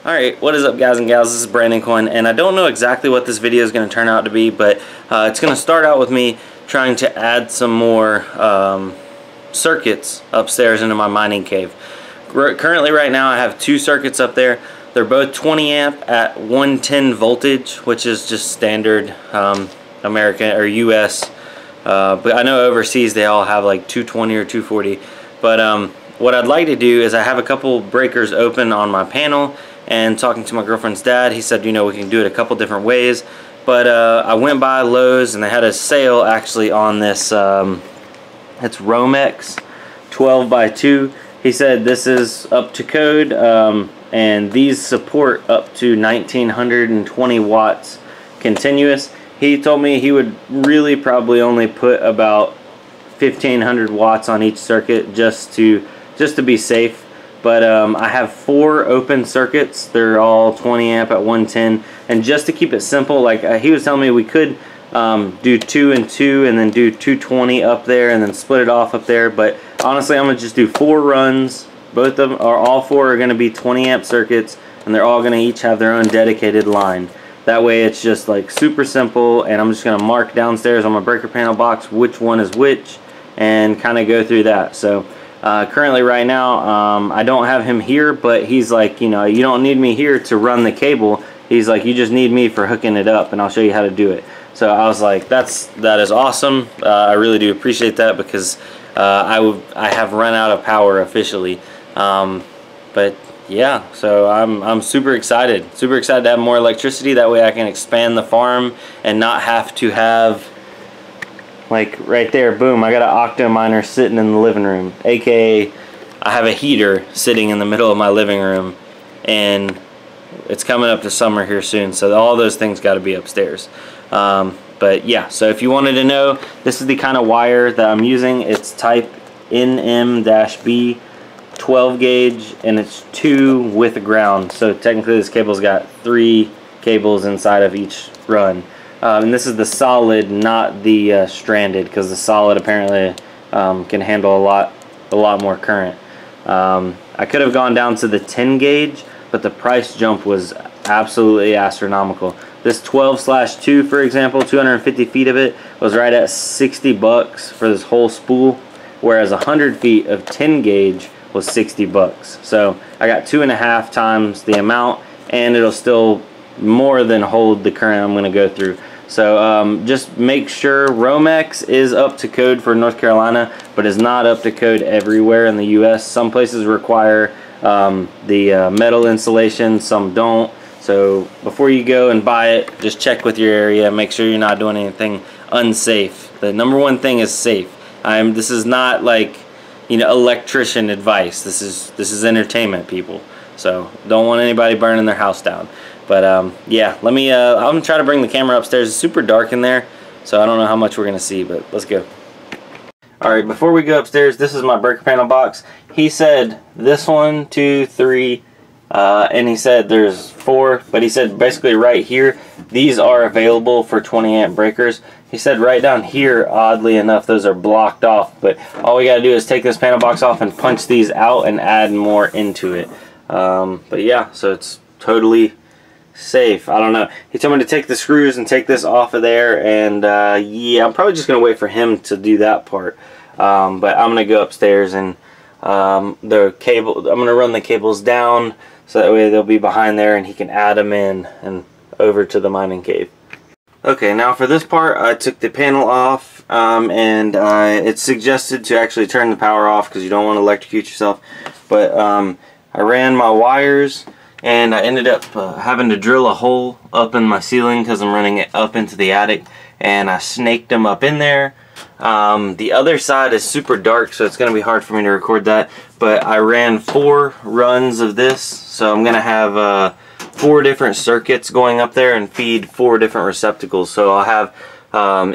Alright, what is up guys and gals, this is Brandon Coin, and I don't know exactly what this video is going to turn out to be, but it's going to start out with me trying to add some more circuits upstairs into my mining cave. Currently right now I have 2 circuits up there. They're both 20 amp at 110 voltage, which is just standard American or US, but I know overseas they all have like 220 or 240. But what I'd like to do is I have a couple breakers open on my panel, and talking to my girlfriend's dad, he said, you know, we can do it a couple different ways. But I went by Lowe's and they had a sale actually on this, it's Romex 12x2. He said this is up to code, and these support up to 1920 watts continuous. He told me he would really probably only put about 1500 watts on each circuit just to be safe. But I have 4 open circuits. They're all 20 amp at 110, and just to keep it simple, like he was telling me we could do 2 and 2 and then do 220 up there and then split it off up there. But honestly, I'm gonna just do 4 runs. Both of them, or all 4, are gonna be 20 amp circuits, and they're all gonna each have their own dedicated line. That way it's just like super simple, and I'm just gonna mark downstairs on my breaker panel box which one is which and kind of go through that. So currently right now I don't have him here, but he's like, you know, you don't need me here to run the cable. He's like, you just need me for hooking it up and I'll show you how to do it. So I was like, that is awesome. I really do appreciate that, because I have run out of power officially. But yeah, so I'm super excited to have more electricity. That way I can expand the farm and not have to have, like right there, boom, I got an octo miner sitting in the living room, aka I have a heater sitting in the middle of my living room, and it's coming up to summer here soon, so all those things got to be upstairs. But yeah, so if you wanted to know, this is the kind of wire that I'm using. It's type NM-B 12 gauge, and it's 2 with ground, so technically this cable's got 3 cables inside of each run. And this is the solid, not the stranded, because the solid apparently can handle a lot more current. I could have gone down to the 10 gauge, but the price jump was absolutely astronomical. This 12/2, for example, 250 feet of it was right at 60 bucks for this whole spool, whereas 100 feet of 10 gauge was 60 bucks. So I got 2.5 times the amount, and it'll still more than hold the current I'm going to go through. So just make sure Romex is up to code for North Carolina, but is not up to code everywhere in the US. Some places require the metal insulation, some don't. So before you go and buy it, just check with your area, make sure you're not doing anything unsafe. The number one thing is safe. This is not like, you know, electrician advice. This is entertainment, people. So don't want anybody burning their house down. But yeah, let me I'm gonna try to bring the camera upstairs. It's super dark in there, so I don't know how much we're gonna see, but let's go. Alright, before we go upstairs, this is my breaker panel box. He said this 1, 2, 3, and he said there's 4, but he said basically right here, these are available for 20 amp breakers. He said right down here, oddly enough, those are blocked off, but all we gotta do is take this panel box off and punch these out and add more into it. But yeah, so it's totally safe. I don't know. He told me to take the screws and take this off of there, and yeah, I'm probably just gonna wait for him to do that part. But I'm gonna go upstairs, and the cable, I'm gonna run the cables down so that way they'll be behind there and he can add them in and over to the mining cave. Okay, now for this part, I took the panel off, and it's suggested to actually turn the power off because you don't want to electrocute yourself. But I ran my wires, and I ended up having to drill a hole up in my ceiling because I'm running it up into the attic, and I snaked them up in there. The other side is super dark, so it's going to be hard for me to record that, but I ran 4 runs of this, so I'm going to have 4 different circuits going up there and feed 4 different receptacles. So I'll have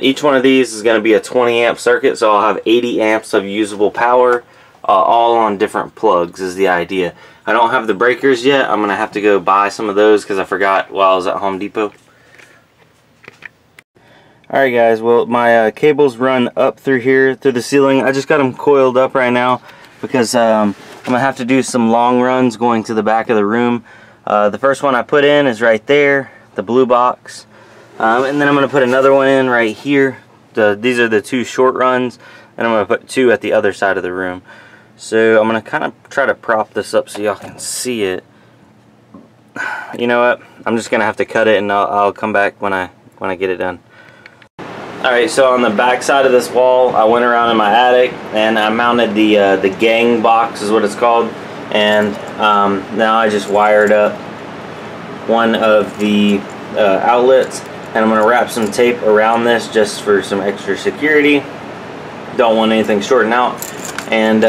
each one of these is going to be a 20 amp circuit, so I'll have 80 amps of usable power, all on different plugs is the idea. I don't have the breakers yet. I'm going to have to go buy some of those because I forgot while I was at Home Depot. Alright guys, well my cables run up through here, through the ceiling. I just got them coiled up right now because I'm going to have to do some long runs going to the back of the room. The first one I put in is right there, the blue box. And then I'm going to put another one in right here. These are the two short runs, and I'm going to put two at the other side of the room. So I'm going to kind of try to prop this up so y'all can see it. You know what? I'm just going to have to cut it, and I'll come back when I get it done. Alright, so on the back side of this wall, I went around in my attic and I mounted the gang box, is what it's called. And now I just wired up one of the outlets, and I'm going to wrap some tape around this just for some extra security. Don't want anything shorting out. And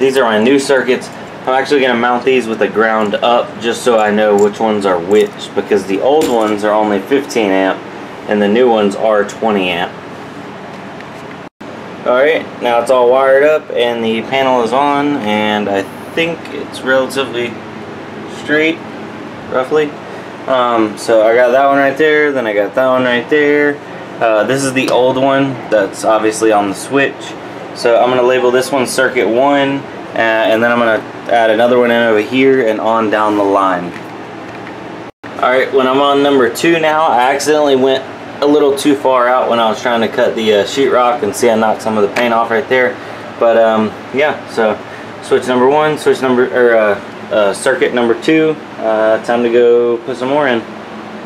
these are my new circuits. I'm actually going to mount these with the ground up just so I know which ones are which, because the old ones are only 15 amp and the new ones are 20 amp. Alright, now it's all wired up and the panel is on, and I think it's relatively straight, roughly. So I got that one right there, then I got that one right there. This is the old one that's obviously on the switch. So I'm going to label this one circuit 1, and then I'm going to add another one in over here and on down the line. Alright, when I'm on number 2 now, I accidentally went a little too far out when I was trying to cut the sheetrock, and see I knocked some of the paint off right there. But yeah, so switch number 1, circuit number 2. Time to go put some more in.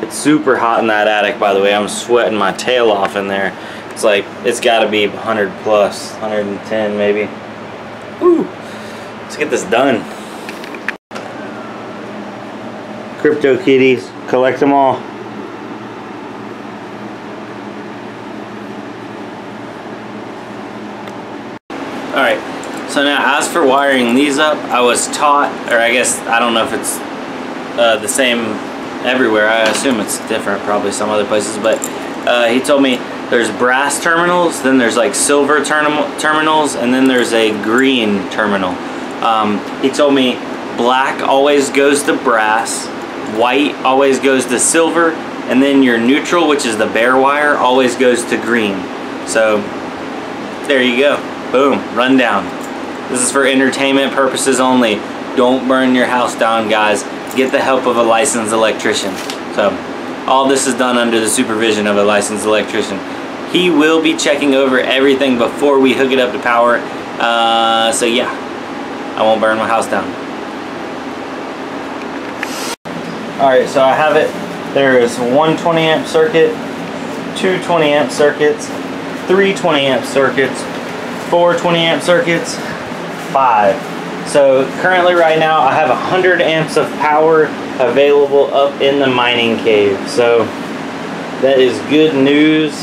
It's super hot in that attic, by the way. I'm sweating my tail off in there. It's like, it's got to be 100 plus, 110 maybe. Ooh, let's get this done. Crypto kitties, collect them all. Alright, so now as for wiring these up, I was taught, or I guess, I don't know if it's the same everywhere. I assume it's different probably some other places, but he told me there's brass terminals, then there's like silver terminals, and then there's a green terminal. He told me black always goes to brass, white always goes to silver, and then your neutral, which is the bare wire, always goes to green. So there you go. Boom, rundown. This is for entertainment purposes only. Don't burn your house down, guys. Get the help of a licensed electrician. So all this is done under the supervision of a licensed electrician. He will be checking over everything before we hook it up to power. So yeah, I won't burn my house down. Alright, so I have it. There is one 20 amp circuit, two 20 amp circuits, three 20 amp circuits, 4 20 amp circuits, 5. So currently right now I have 100 amps of power available up in the mining cave. So that is good news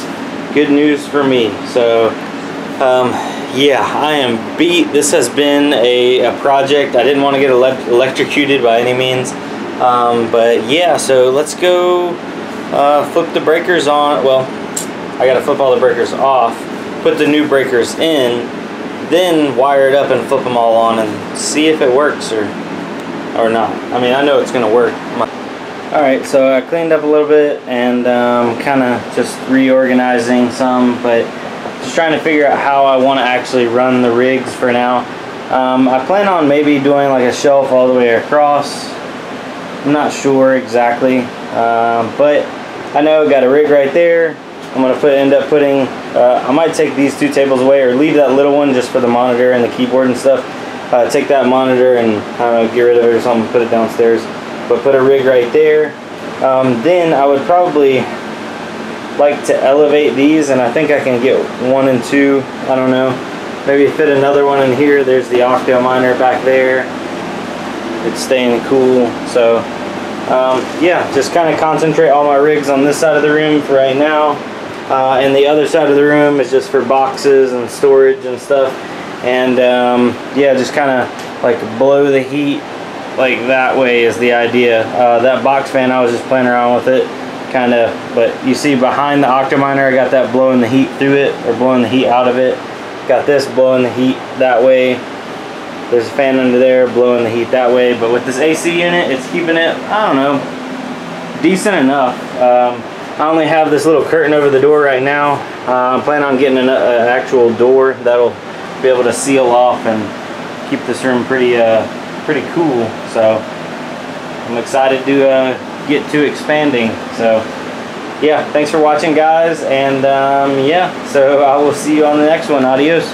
for me. So yeah, I am beat. This has been a project. I didn't want to get electrocuted by any means, but yeah, so let's go flip the breakers on. Well, I gotta flip all the breakers off, put the new breakers in, then wire it up and flip them all on and see if it works or not. I mean, I know it's gonna work. Alright, so I cleaned up a little bit and kind of just reorganizing some, but just trying to figure out how I want to actually run the rigs for now. I plan on maybe doing like a shelf all the way across. I'm not sure exactly, but I know I got a rig right there. I'm going to end up putting, I might take these two tables away or leave that little one just for the monitor and the keyboard and stuff. Take that monitor and, I don't know, get rid of it or something, put it downstairs. But put a rig right there. Then I would probably like to elevate these, and I think I can get 1 and 2, I don't know. Maybe fit another one in here. There's the octo miner back there. It's staying cool. So, yeah, just kind of concentrate all my rigs on this side of the room for right now. And the other side of the room is just for boxes and storage and stuff. And yeah, just kind of like blow the heat like that way is the idea. That box fan, I was just playing around with it, kind of. But you see behind the octominer, I got that blowing the heat through it, or blowing the heat out of it. Got this blowing the heat that way. There's a fan under there blowing the heat that way. But with this AC unit, it's keeping it, I don't know, decent enough. I only have this little curtain over the door right now. I'm planning on getting an actual door that'll be able to seal off and keep this room pretty cool. So I'm excited to get to expanding. So yeah, thanks for watching, guys, and yeah, so I will see you on the next one. Adios.